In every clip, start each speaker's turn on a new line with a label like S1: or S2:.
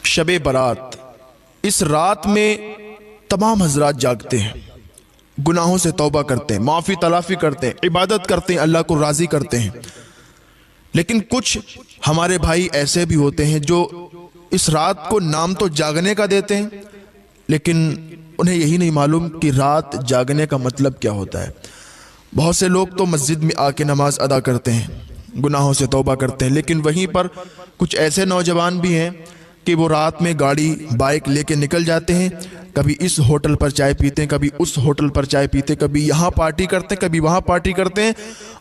S1: شب برات، اس رات میں تمام حضرات جاگتے ہیں، گناہوں سے توبہ کرتے ہیں، معافی تلافی کرتے ہیں، عبادت کرتے ہیں، اللہ کو راضی کرتے ہیں۔ لیکن کچھ ہمارے بھائی ایسے بھی ہوتے ہیں جو اس رات کو نام تو جاگنے کا دیتے ہیں، لیکن انہیں یہی نہیں معلوم کہ رات جاگنے کا مطلب کیا ہوتا ہے۔ بہت سے لوگ تو مسجد میں آ کے نماز ادا کرتے ہیں، گناہوں سے توبہ کرتے ہیں، لیکن وہیں پر کچھ ایسے نوجوان بھی ہیں کہ وہ رات میں گاڑی بائک لے کے نکل جاتے ہیں، کبھی اس ہوٹل پر چائے پیتے ہیں، کبھی اس ہوٹل پر چائے پیتے ہیں، کبھی یہاں پارٹی کرتے ہیں، کبھی وہاں پارٹی کرتے ہیں،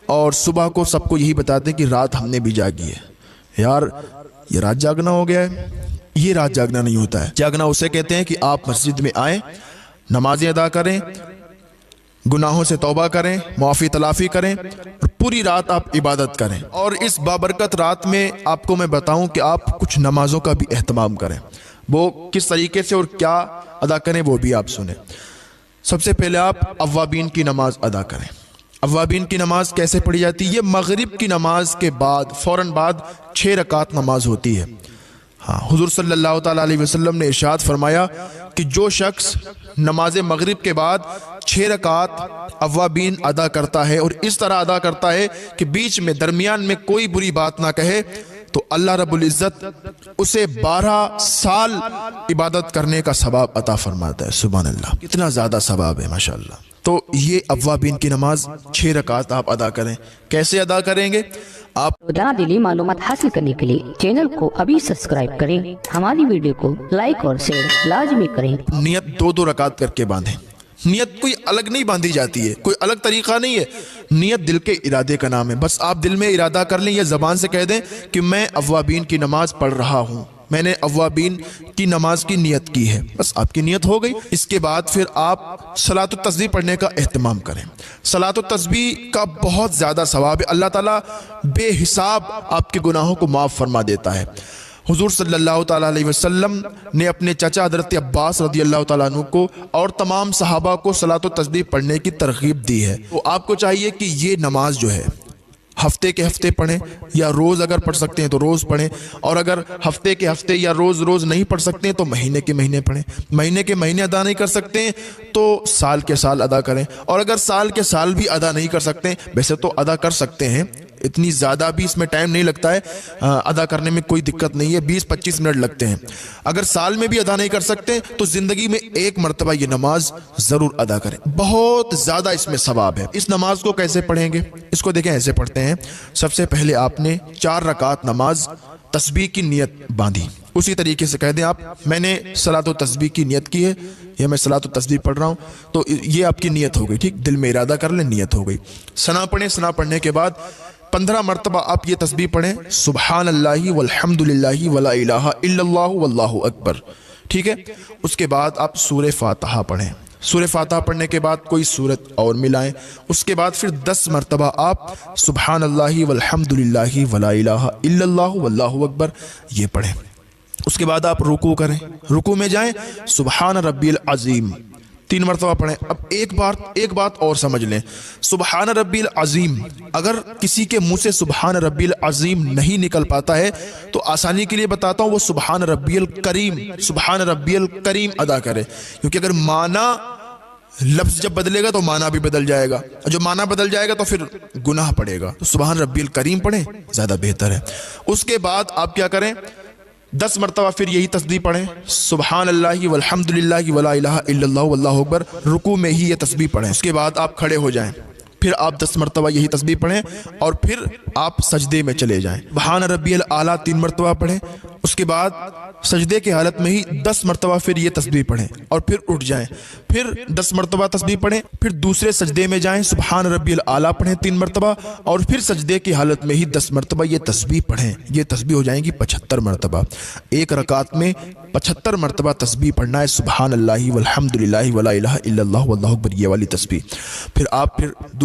S1: اور صبح کو سب کو یہی بتاتے ہیں کہ رات ہم نے بھی جاگی ہے۔ یار یہ رات جاگنا ہو گیا ہے؟ یہ رات جاگنا نہیں ہوتا ہے۔ جاگنا اسے کہتے ہیں کہ آپ مسجد میں آئیں، نمازیں ادا کریں، گناہوں سے توبہ کریں، معافی تلافی کریں، اور پوری رات آپ عبادت کریں۔ اور اس بابرکت رات میں آپ کو میں بتاؤں کہ آپ کچھ نمازوں کا بھی اہتمام کریں۔ وہ کس طریقے سے اور کیا ادا کریں وہ بھی آپ سنیں۔ سب سے پہلے آپ اوابین کی نماز ادا کریں۔ اوابین کی نماز کیسے پڑھی جاتی ہے؟ یہ مغرب کی نماز کے بعد فوراً بعد 6 رکعت نماز ہوتی ہے۔ ہاں، حضور صلی اللہ تعالیٰ علیہ وسلم نے ارشاد فرمایا کہ جو شخص نماز مغرب کے بعد 6 رکعت اوابین ادا کرتا ہے اور اس طرح ادا کرتا ہے کہ بیچ میں درمیان میں کوئی بری بات نہ کہے، تو اللہ رب العزت اسے 12 سال عبادت کرنے کا ثواب عطا فرماتا ہے۔ سبحان اللہ، کتنا زیادہ ثواب ہے ماشاءاللہ۔ تو یہ اوابین کی نماز 6 رکعت آپ ادا کریں۔ کیسے ادا کریں گے؟ آپ
S2: روزانہ دلی معلومات حاصل کرنے کے لیے چینل کو ابھی سبسکرائب کریں، ہماری ویڈیو کو لائک اور شیئر لازمی کریں۔
S1: نیت 2 رکعت کر کے باندھیں۔ نیت کوئی الگ نہیں باندھی جاتی ہے، کوئی الگ طریقہ نہیں ہے، نیت دل کے ارادے کا نام ہے۔ بس آپ دل میں ارادہ کر لیں یا زبان سے کہہ دیں کہ میں اوابین کی نماز پڑھ رہا ہوں، میں نے اوابین کی نماز کی نیت کی ہے، بس آپ کی نیت ہو گئی۔ اس کے بعد پھر آپ صلاۃ التسبیح پڑھنے کا اہتمام کریں۔ صلاۃ التسبیح کا بہت زیادہ ثواب ہے، اللہ تعالیٰ بے حساب آپ کے گناہوں کو معاف فرما دیتا ہے۔ حضور صلی اللہ تعالیٰ علیہ وسلم نے اپنے چچا حضرت عباس رضی اللہ تعالیٰ عنہ کو اور تمام صحابہ کو صلاۃ التسبیح پڑھنے کی ترغیب دی ہے۔ تو آپ کو چاہیے کہ یہ نماز جو ہے ہفتے کے ہفتے پڑھیں، یا روز اگر پڑھ سکتے ہیں تو روز پڑھیں، اور اگر ہفتے کے ہفتے یا روز نہیں پڑھ سکتے ہیں تو مہینے کے مہینے پڑھیں۔ مہینے کے مہینے ادا نہیں کر سکتے ہیں تو سال کے سال ادا کریں، اور اگر سال کے سال بھی ادا نہیں کر سکتے ہیں، ویسے تو ادا کر سکتے ہیں، اتنی زیادہ بھی اس میں ٹائم نہیں لگتا ہے، ادا کرنے میں کوئی دقت نہیں ہے، 20-25 منٹ لگتے ہیں۔ اگر سال میں بھی ادا نہیں کر سکتے تو زندگی میں 1 مرتبہ یہ نماز ضرور ادا کریں، بہت زیادہ اس میں ثواب ہے۔ اس نماز کو کیسے پڑھیں گے؟ اس کو دیکھیں، ایسے پڑھتے ہیں۔ سب سے پہلے آپ نے 4 رکعت نماز تسبیح کی نیت باندھی، اسی طریقے سے کہہ دیں آپ میں نے صلاۃ التسبیح کی نیت کی ہے، یا میں صلاۃ التسبیح پڑھ رہا ہوں، تو یہ آپ کی نیت ہو گئی، ٹھیک، دل میں ارادہ کر لیں، نیت ہو گئی۔ ثنا پڑھیں، ثنا پڑھنے کے بعد 15 مرتبہ آپ یہ تسبیح پڑھیں، سبحان اللہ والحمد للہ ولا الہ الا اللہ واللہ اکبر، ٹھیک ہے۔ اس کے بعد آپ سورہ فاتحہ پڑھیں۔ سورہ فاتحہ پڑھنے کے بعد کوئی سورت اور ملائیں۔ اس کے بعد پھر 10 مرتبہ آپ سبحان اللہ والحمد للہ ولا الہ الا اللہ واللہ اکبر یہ پڑھیں۔ اس کے بعد آپ رکوع کریں، رکوع میں جائیں، سبحان ربی العظیم 3 مرتبہ پڑھیں۔ اب ایک بات اور سمجھ لیں، سبحان ربی العظیم، اگر کسی کے منہ سے سبحان ربی العظیم نہیں نکل پاتا ہے تو آسانی کے لیے بتاتا ہوں، وہ سبحان ربی الکریم، سبحان ربی الکریم ادا کرے، کیونکہ اگر معنی لفظ جب بدلے گا تو معنی بھی بدل جائے گا، جو معنی بدل جائے گا تو پھر گناہ پڑے گا، تو سبحان ربی الکریم پڑھیں، زیادہ بہتر ہے۔ اس کے بعد آپ کیا کریں، 10 مرتبہ پھر یہی تسبیح پڑھیں، سبحان اللہ والحمد للہ ولا الہ الا اللہ واللہ اکبر، رکوع میں ہی یہ تسبیح پڑھیں۔ اس کے بعد آپ کھڑے ہو جائیں، پھر آپ 10 مرتبہ یہی تسبیح پڑھیں، اور پھر آپ سجدے میں چلے جائیں، سبحان ربی الاعلیٰ 3 مرتبہ پڑھیں۔ اس کے بعد سجدے کی حالت میں ہی 10 مرتبہ پھر یہ تسبیح پڑھیں، اور پھر اٹھ جائیں، پھر 10 مرتبہ تسبیح پڑھیں، پھر دوسرے سجدے میں جائیں، سبحان ربی الاعلیٰ پڑھیں 3 مرتبہ، اور پھر سجدے کی حالت میں ہی 10 مرتبہ یہ تسبیح پڑھیں۔ یہ تسبیح ہو جائیں گی 75 مرتبہ۔ 1 رکعت میں 75 مرتبہ تسبیح پڑھنا ہے، سبحان اللہ والحمد للہ ولا الہ الا اللہ واللہ اکبر، یہ والی تسبیح۔ پھر آپ